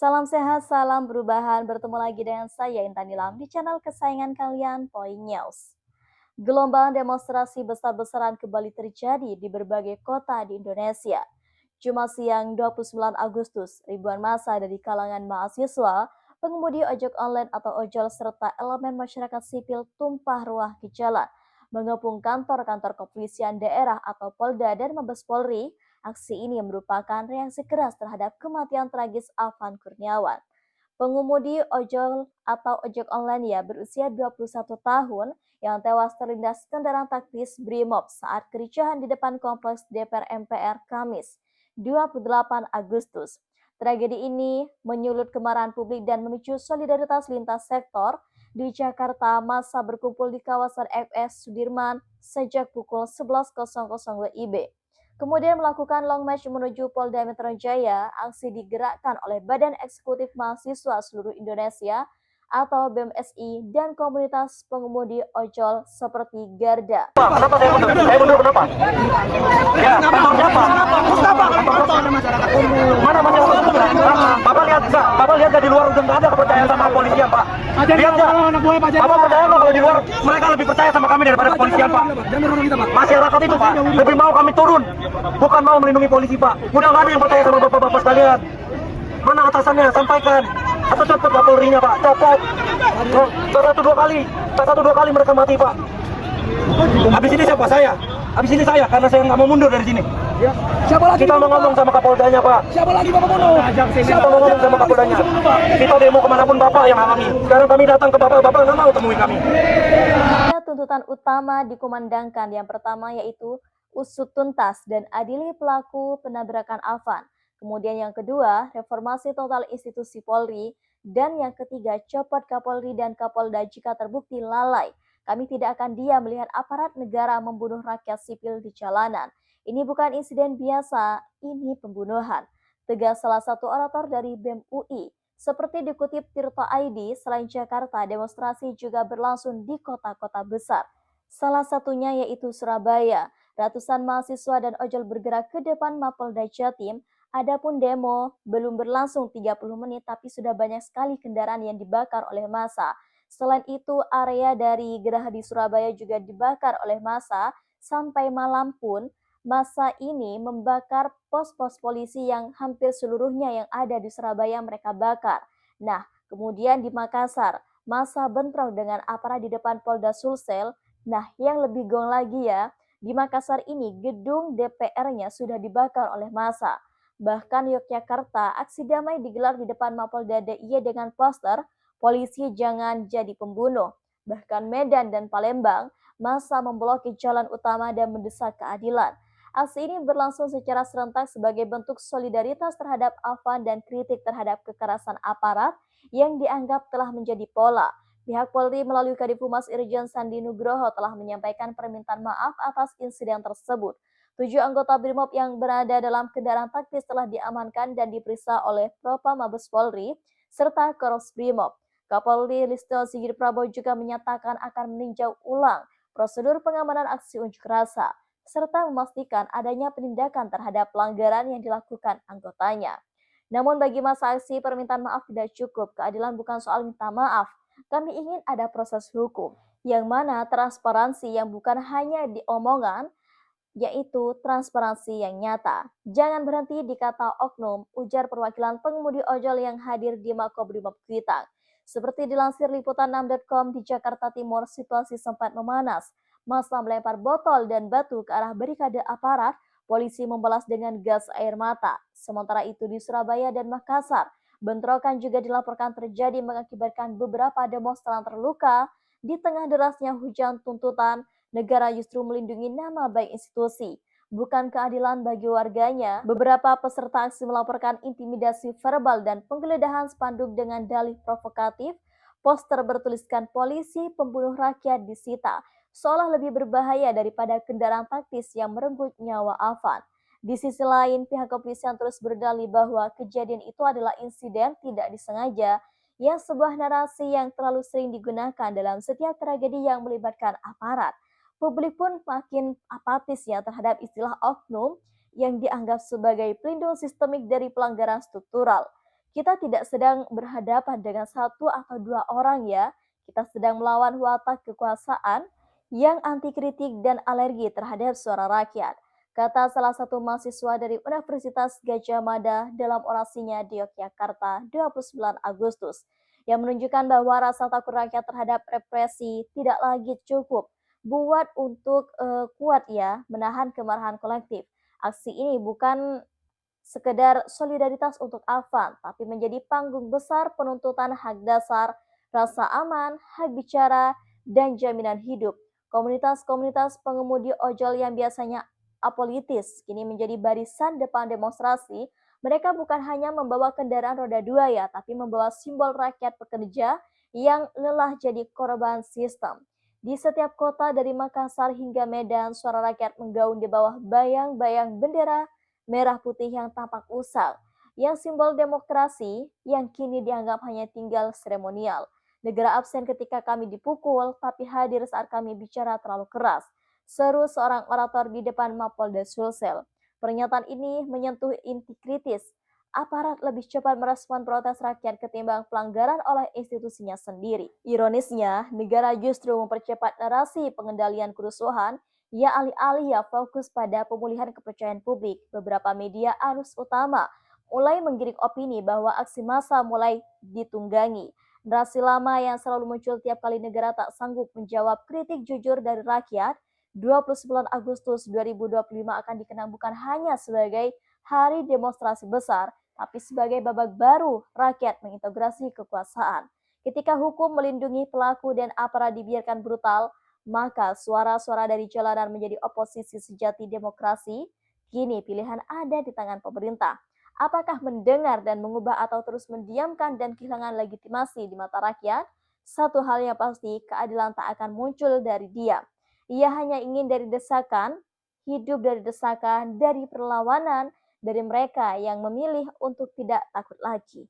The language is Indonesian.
Salam sehat, salam perubahan. Bertemu lagi dengan saya Intan Nilam di channel kesayangan kalian, Point News. Gelombang demonstrasi besar-besaran kembali terjadi di berbagai kota di Indonesia. Jumat siang 29 Agustus, ribuan massa dari kalangan mahasiswa, pengemudi ojek online atau ojol serta elemen masyarakat sipil tumpah ruah di jalan, mengepung kantor-kantor kepolisian daerah atau Polda dan Mabes Polri. Aksi ini merupakan reaksi keras terhadap kematian tragis Afan Kurniawan. Pengemudi ojol atau ojek online ya berusia 21 tahun yang tewas terlindas kendaraan taktis Brimob saat kericuhan di depan kompleks DPR MPR Kamis 28 Agustus. Tragedi ini menyulut kemarahan publik dan memicu solidaritas lintas sektor. Di Jakarta, massa berkumpul di kawasan FS Sudirman sejak pukul 11.00 WIB. Kemudian melakukan long march menuju Polda Metro Jaya. Aksi digerakkan oleh Badan Eksekutif Mahasiswa Seluruh Indonesia atau BEMSI dan komunitas pengemudi ojol seperti Garda. Kenapa saya mundur? Saya mundur kenapa? Ya, kantor siapa? Kantor masyarakat umum. Mana masyarakat umum? Bapak lihat nggak? Bapak lihat nggak di luar udah nggak ada kepercayaan sama kepolisian, Pak? Lihat nggak? Bapak percaya nggak kalau di luar mereka lebih percaya sama kami daripada kepolisian, Pak? Masyarakat itu, Pak, lebih mau kami turun, bukan mau melindungi polisi, Pak. Udah nggak ada yang percaya sama bapak-bapak sekalian. Mana atasannya? Sampaikan. Atau copot Kapolrinya, Pak. Copot. Satu dua kali mereka mati, Pak. Habis ini siapa? Saya. Habis ini saya, karena saya nggak mau mundur dari sini. Ya. Siapa lagi? Kita mau ngomong sama Kapoldanya, Pak. Siapa lagi Bapak bunuh? Siapa mau ngomong sama Kapoldanya? Kita demo kemanapun Bapak yang alami. Sekarang kami datang ke Bapak, Bapak nggak mau temui kami. Tuntutan utama dikumandangkan yang pertama yaitu usut tuntas dan adili pelaku penabrakan Afan. Kemudian yang kedua, reformasi total institusi Polri. Dan yang ketiga, copot Kapolri dan Kapolda jika terbukti lalai. Kami tidak akan diam melihat aparat negara membunuh rakyat sipil di jalanan. Ini bukan insiden biasa, ini pembunuhan. Tegas salah satu orator dari BEM UI. Seperti dikutip Tirto ID, selain Jakarta, demonstrasi juga berlangsung di kota-kota besar. Salah satunya yaitu Surabaya. Ratusan mahasiswa dan ojol bergerak ke depan Mapolda Jatim. Adapun demo belum berlangsung 30 menit tapi sudah banyak sekali kendaraan yang dibakar oleh massa. Selain itu, area dari Geraha di Surabaya juga dibakar oleh massa. Sampai malam pun, massa ini membakar pos-pos polisi yang hampir seluruhnya yang ada di Surabaya mereka bakar. Nah, kemudian di Makassar, massa bentrok dengan aparat di depan Polda Sulsel. Nah, yang lebih gong lagi ya, di Makassar ini gedung DPR-nya sudah dibakar oleh massa. Bahkan Yogyakarta, aksi damai digelar di depan Mapolda DIY dengan poster polisi jangan jadi pembunuh. Bahkan Medan dan Palembang, massa memblokir jalan utama dan mendesak keadilan. Aksi ini berlangsung secara serentak sebagai bentuk solidaritas terhadap Afan dan kritik terhadap kekerasan aparat yang dianggap telah menjadi pola. Pihak Polri melalui Kadifhumas Irjen Sandi Nugroho telah menyampaikan permintaan maaf atas insiden tersebut. 7 anggota Brimob yang berada dalam kendaraan taktis telah diamankan dan diperiksa oleh Propam Mabes Polri serta Koros Brimob. Kapolri Listio Sigit Prabowo juga menyatakan akan meninjau ulang prosedur pengamanan aksi unjuk rasa serta memastikan adanya penindakan terhadap pelanggaran yang dilakukan anggotanya. Namun bagi masa aksi, permintaan maaf tidak cukup. Keadilan bukan soal minta maaf. Kami ingin ada proses hukum yang mana transparansi yang bukan hanya diomongan, yaitu transparansi yang nyata. Jangan berhenti di kata oknum, ujar perwakilan pengemudi ojol yang hadir di Makobrimob Kuitang. Seperti dilansir liputan6.com, di Jakarta Timur situasi sempat memanas. Massa melempar botol dan batu ke arah barikade aparat, polisi membalas dengan gas air mata. Sementara itu di Surabaya dan Makassar, bentrokan juga dilaporkan terjadi mengakibatkan beberapa demonstran terluka. Di tengah derasnya hujan tuntutan, negara justru melindungi nama baik institusi, bukan keadilan bagi warganya. Beberapa peserta aksi melaporkan intimidasi verbal dan penggeledahan spanduk dengan dalih provokatif. Poster bertuliskan polisi pembunuh rakyat disita, seolah lebih berbahaya daripada kendaraan taktis yang merenggut nyawa Afan. Di sisi lain, pihak kepolisian terus berdalih bahwa kejadian itu adalah insiden tidak disengaja, yang sebuah narasi yang terlalu sering digunakan dalam setiap tragedi yang melibatkan aparat. Publik pun makin apatis ya terhadap istilah oknum yang dianggap sebagai pelindung sistemik dari pelanggaran struktural. Kita tidak sedang berhadapan dengan satu atau dua orang ya. Kita sedang melawan watak kekuasaan yang anti kritik dan alergi terhadap suara rakyat, kata salah satu mahasiswa dari Universitas Gadjah Mada dalam orasinya di Yogyakarta 29 Agustus, yang menunjukkan bahwa rasa takut rakyat terhadap represi tidak lagi cukup buat untuk kuat ya menahan kemarahan kolektif. Aksi ini bukan sekedar solidaritas untuk Afan, tapi menjadi panggung besar penuntutan hak dasar, rasa aman, hak bicara, dan jaminan hidup. Komunitas-komunitas pengemudi ojol yang biasanya apolitis kini menjadi barisan depan demonstrasi. Mereka bukan hanya membawa kendaraan roda dua ya, tapi membawa simbol rakyat pekerja yang lelah jadi korban sistem. Di setiap kota dari Makassar hingga Medan, suara rakyat menggaung di bawah bayang-bayang bendera merah putih yang tampak usang, yang simbol demokrasi yang kini dianggap hanya tinggal seremonial. Negara absen ketika kami dipukul, tapi hadir saat kami bicara terlalu keras, seru seorang orator di depan Mapolda Sulsel. Pernyataan ini menyentuh inti kritis. Aparat lebih cepat merespon protes rakyat ketimbang pelanggaran oleh institusinya sendiri. Ironisnya, negara justru mempercepat narasi pengendalian kerusuhan. Ya alih-alih ya fokus pada pemulihan kepercayaan publik, beberapa media arus utama mulai menggiring opini bahwa aksi massa mulai ditunggangi. Narasi lama yang selalu muncul tiap kali negara tak sanggup menjawab kritik jujur dari rakyat, 29 Agustus 2025 akan dikenang bukan hanya sebagai hari demonstrasi besar, tapi sebagai babak baru rakyat mengintegrasi kekuasaan. Ketika hukum melindungi pelaku dan aparat dibiarkan brutal, maka suara-suara dari jalanan menjadi oposisi sejati demokrasi. Kini pilihan ada di tangan pemerintah. Apakah mendengar dan mengubah atau terus mendiamkan dan kehilangan legitimasi di mata rakyat? Satu hal yang pasti, keadilan tak akan muncul dari diam. Ia hanya ingin dari desakan, hidup dari desakan, dari perlawanan, dari mereka yang memilih untuk tidak takut lagi.